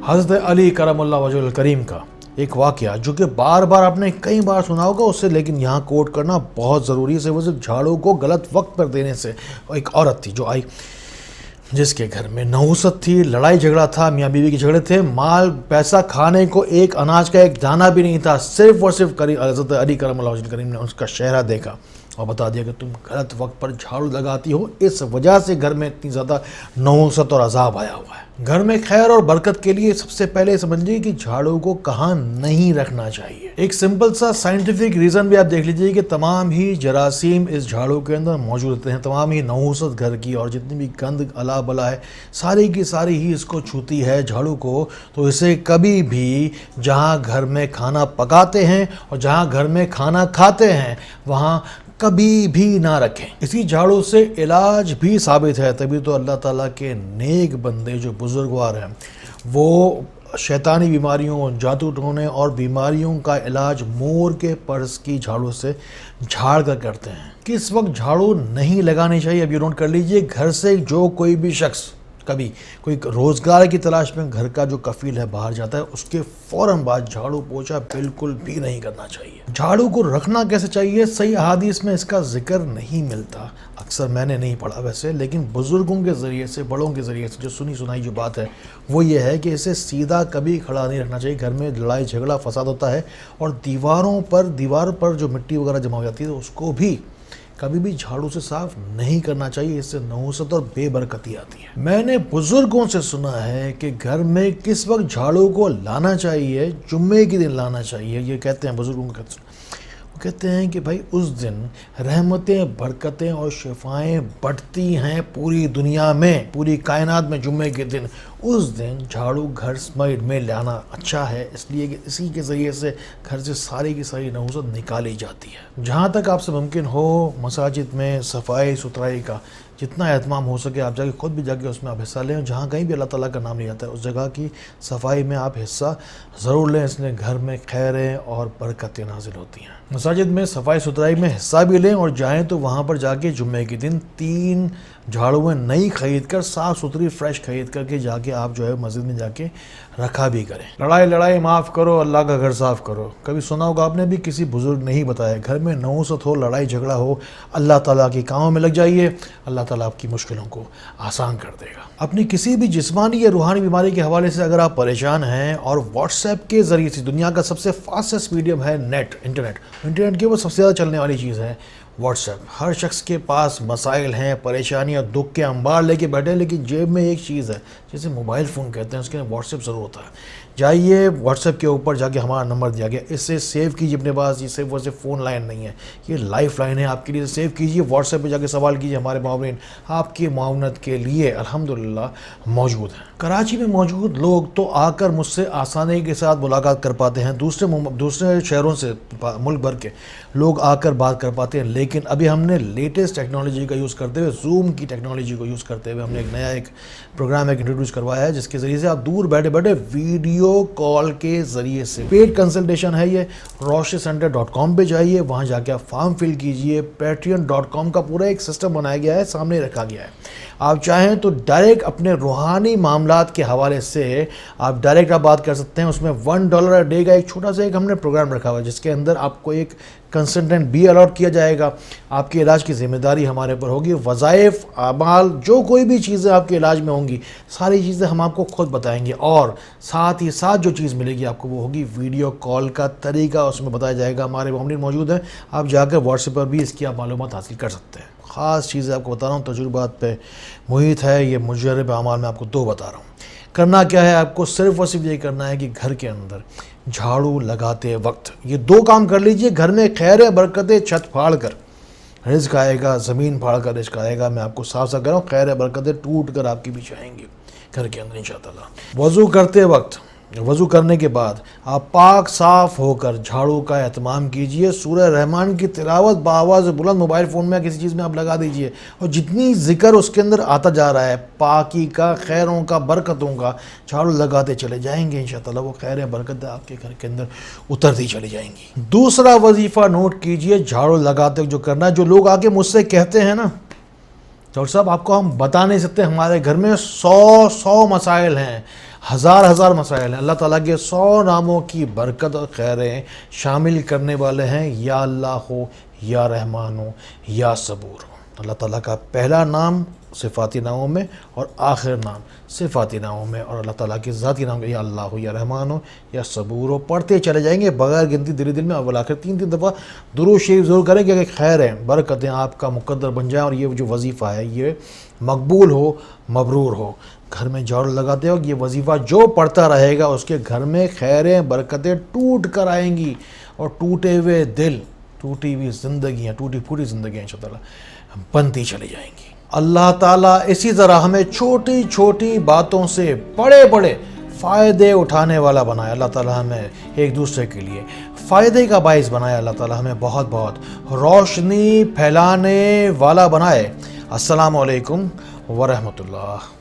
حضرت علی کرم اللہ وجہ الکریم کا ایک واقعہ جو کہ بار بار آپ نے کئی بار سنا ہوگا اس سے، لیکن یہاں کوٹ کرنا بہت ضروری ہے۔ وہ صرف جھاڑو کو غلط وقت پر دینے سے، ایک عورت تھی جو آئی جس کے گھر میں نحوست تھی، لڑائی جھگڑا تھا، میاں بیوی کے جھگڑے تھے، مال پیسہ کھانے کو ایک اناج کا ایک دانہ بھی نہیں تھا، صرف اور صرف حضرت علی کرم اللہ وجہ الکریم نے اس کا چہرہ دیکھا اور بتا دیا کہ تم غلط وقت پر جھاڑو لگاتی ہو، اس وجہ سے گھر میں اتنی زیادہ نحوست اور عذاب آیا ہوا ہے۔ گھر میں خیر اور برکت کے لیے سب سے پہلے سمجھیے کہ جھاڑو کو کہاں نہیں رکھنا چاہیے۔ ایک سمپل سا سائنٹیفک ریزن بھی آپ دیکھ لیجئے کہ تمام ہی جراثیم اس جھاڑو کے اندر موجود ہوتے ہیں، تمام ہی نحوست گھر کی اور جتنی بھی گند الا بلا ہے ساری کی ساری ہی اس کو چھوتی ہے جھاڑو کو۔ تو اسے کبھی بھی جہاں گھر میں کھانا پکاتے ہیں اور جہاں گھر میں کھانا کھاتے ہیں وہاں کبھی بھی نہ رکھیں۔ اسی جھاڑو سے علاج بھی ثابت ہے، تبھی تو اللہ تعالیٰ کے نیک بندے جو بزرگوار ہیں وہ شیطانی بیماریوں، جادو ٹونے اور بیماریوں کا علاج مور کے پرس کی جھاڑو سے جھاڑ کر کرتے ہیں۔ کس وقت جھاڑو نہیں لگانی چاہیے اب یہ نوٹ کر لیجئے۔ گھر سے جو کوئی بھی شخص کبھی کوئی روزگار کی تلاش میں گھر کا جو کفیل ہے باہر جاتا ہے، اس کے فوراً بعد جھاڑو پوچھا بالکل بھی نہیں کرنا چاہیے۔ جھاڑو کو رکھنا کیسے چاہیے؟ صحیح احادیث میں اس کا ذکر نہیں ملتا، اکثر میں نے نہیں پڑھا ویسے، لیکن بزرگوں کے ذریعے سے، بڑوں کے ذریعے سے جو سنی سنائی جو بات ہے وہ یہ ہے کہ اسے سیدھا کبھی کھڑا نہیں رکھنا چاہیے۔ گھر میں لڑائی جھگڑا فساد ہوتا ہے اور دیوار پر جو مٹی وغیرہ جمع ہو جاتی ہے اس کو بھی کبھی بھی جھاڑو سے صاف نہیں کرنا چاہیے، اس سے نحوست اور بے برکتی آتی ہے۔ میں نے بزرگوں سے سنا ہے کہ گھر میں کس وقت جھاڑو کو لانا چاہیے، جمعے کے دن لانا چاہیے۔ یہ کہتے ہیں بزرگوں کا، وہ کہتے ہیں کہ بھائی اس دن رحمتیں، برکتیں اور شفائیں بڑھتی ہیں پوری دنیا میں، پوری کائنات میں۔ جمعے کے دن اس دن جھاڑو گھر سمیت میں لانا اچھا ہے، اس لیے کہ اسی کے ذریعے سے گھر سے ساری کی ساری نحوست نکالی جاتی ہے۔ جہاں تک آپ سے ممکن ہو مساجد میں صفائی ستھرائی کا جتنا اہتمام ہو سکے آپ خود بھی جا کے اس میں آپ حصہ لیں، اور جہاں کہیں بھی اللہ تعالیٰ کا نام نہیں آتا ہے اس جگہ کی صفائی میں آپ حصہ ضرور لیں، اس لیے گھر میں خیریں اور برکتیں نازل ہوتی ہیں۔ مساجد میں صفائی ستھرائی میں حصہ بھی لیں اور جائیں تو وہاں پر جا کے جمعے کے دن 3 جھاڑویں نئی خرید کر، صاف ستھری فریش خرید کر کے جا کے آپ جو ہے مسجد میں جا کے رکھا بھی کریں۔ لڑائی معاف کرو، اللہ کا گھر صاف کرو، کبھی سنا ہوگا آپ نے بھی، کسی بزرگ نے ہی بتایا۔ گھر میں نحوست ہو، لڑائی جھگڑا ہو، اللہ تعالیٰ کے کاموں میں لگ جائیے، اللہ تعالیٰ آپ کی مشکلوں کو آسان کر دے گا۔ اپنی کسی بھی جسمانی یا روحانی بیماری کے حوالے سے اگر آپ پریشان ہیں اور واٹس ایپ کے ذریعے سے، دنیا کا سب سے فاسٹسٹ میڈیم ہے انٹرنیٹ کی وہ سب سے زیادہ چلنے والی چیز ہے واٹس ایپ۔ ہر شخص کے پاس مسائل ہیں، پریشانیاں، دکھ کے انبار لے کے بیٹھے ہیں، لیکن جیب میں ایک چیز ہے جسے موبائل فون کہتے ہیں، اس کے واٹس ایپ ضرور ہوتا ہے۔ جائیے واٹس ایپ کے اوپر جا کے، ہمارا نمبر دیا گیا، اس سے سیو کیجیے اپنے پاس۔ یہ صرف ویسے فون لائن نہیں ہے، یہ لائف لائن ہے آپ کے لیے، سیو کیجیے۔ واٹس ایپ پہ جا کے سوال کیجیے، ہمارے معاونین آپ کی معاونت کے لیے الحمدللہ موجود ہیں۔ کراچی میں موجود لوگ تو آ کر مجھ سے آسانی کے ساتھ ملاقات کر پاتے ہیں، دوسرے شہروں سے، ملک بھر کے لوگ آ کر بات کر پاتے ہیں، لیکن ابھی ہم نے لیٹسٹ ٹیکنالوجی کا یوز کرتے ہوئے، زوم کی ٹیکنالوجی کو یوز کرتے ہوئے ہم نے ایک نیا پروگرام انٹروڈیوس کروایا ہے، جس کے ذریعے سے آپ دور بیٹھے ویڈیو کال کے ذریعے سے، پیڈ کنسلٹیشن ہے یہ۔ roshicenter.com پہ جائیے، وہاں جا کے آپ فارم فل کیجئے۔ patreon.com کا پورا ایک سسٹم بنایا گیا ہے، سامنے رکھا گیا ہے۔ آپ چاہیں تو ڈائریکٹ اپنے روحانی معاملات کے حوالے سے آپ ڈائریکٹ بات کر سکتے ہیں۔ اس میں $1 ڈے کا ایک چھوٹا سا ہم نے پروگرام رکھا ہوا ہے، جس کے اندر آپ کو ایک کنسلٹنٹ بھی الاٹ کیا جائے گا۔ آپ کے علاج کی ذمہ داری ہمارے پر ہوگی۔ وظائف، اعمال، جو کوئی بھی چیزیں آپ کے علاج میں ہوں گی، ساری چیزیں ہم آپ کو خود بتائیں گے، اور ساتھ ہی ساتھ جو چیز ملے گی آپ کو وہ ہوگی ویڈیو کال کا طریقہ، اس میں بتایا جائے گا۔ ہمارے معاونین موجود ہیں، آپ جا کر واٹس ایپ پر بھی اس کی آپ معلومات حاصل کر سکتے ہیں۔ خاص چیزیں آپ کو بتا رہا ہوں، تجربات پہ محیط ہے یہ، مجرب اعمال میں آپ کو 2 بتا رہا ہوں۔ کرنا کیا ہے آپ کو؟ صرف اور صرف یہ کرنا ہے کہ گھر کے اندر جھاڑو لگاتے وقت یہ 2 کام کر لیجئے۔ گھر میں خیر برکتیں، چھت پھاڑ کر رزق آئے گا، زمین پھاڑ کر رزق آئے گا۔ میں آپ کو صاف کہہ رہا ہوں، خیر برکتیں ٹوٹ کر آپ کی بھی جائیں گی گھر کے اندر انشاءاللہ۔ وضو کرتے وقت، وضو کرنے کے بعد آپ پاک صاف ہو کر جھاڑو کا اہتمام کیجئے۔ سورہ رحمان کی تلاوت بآواز بلند موبائل فون میں کسی چیز میں آپ لگا دیجئے، اور جتنی ذکر اس کے اندر آتا جا رہا ہے پاکی کا، خیروں کا، برکتوں کا، جھاڑو لگاتے چلے جائیں گے انشاءاللہ، وہ خیر برکتیں آپ کے گھر کے اندر اترتی چلی جائیں گی۔ دوسرا وظیفہ نوٹ کیجئے جھاڑو لگاتے جو کرنا ہے، جو لوگ آگے مجھ سے کہتے ہیں نا ڈاکٹر صاحب آپ کو ہم بتا نہیں سکتے، ہمارے گھر میں 100 مسائل ہیں، ہزار مسائل ہیں. اللہ تعالیٰ کے 100 ناموں کی برکت اور خیریں شامل کرنے والے ہیں یا اللہ ہو، یا رحمان ہو، یا صبور ہو. اللہ تعالیٰ کا پہلا نام صفاتی ناموں میں اور آخر نام صفاتی ناموں میں، اور اللہ تعالیٰ کی ذاتی نام یا اللہ ہو، یا رحمان ہو، یا صبور ہو. پڑھتے چلے جائیں گے بغیر گنتی دل میں. اول آخر 3 دفعہ درود شریف ضرور کریں کہ خیر ہیں، برکتیں آپ کا مقدر بن جائیں اور یہ جو وظیفہ ہے یہ مقبول ہو، مبرور ہو. گھر میں جھاڑو لگاتے ہو، یہ وظیفہ جو پڑھتا رہے گا اس کے گھر میں خیریں برکتیں ٹوٹ کر آئیں گی، اور ٹوٹے ہوئے دل، ٹوٹی ہوئی زندگیاں، ٹوٹی پھوٹی زندگیاں انشاءاللہ بنتی چلی جائیں گی. اللہ تعالیٰ اسی طرح ہمیں چھوٹی چھوٹی باتوں سے بڑے بڑے فائدے اٹھانے والا بنایا. اللہ تعالیٰ ہمیں ایک دوسرے کے لیے فائدے کا باعث بنایا. اللہ تعالیٰ ہمیں بہت بہت روشنی پھیلانے والا بنائے. السلام علیکم ورحمۃ اللہ.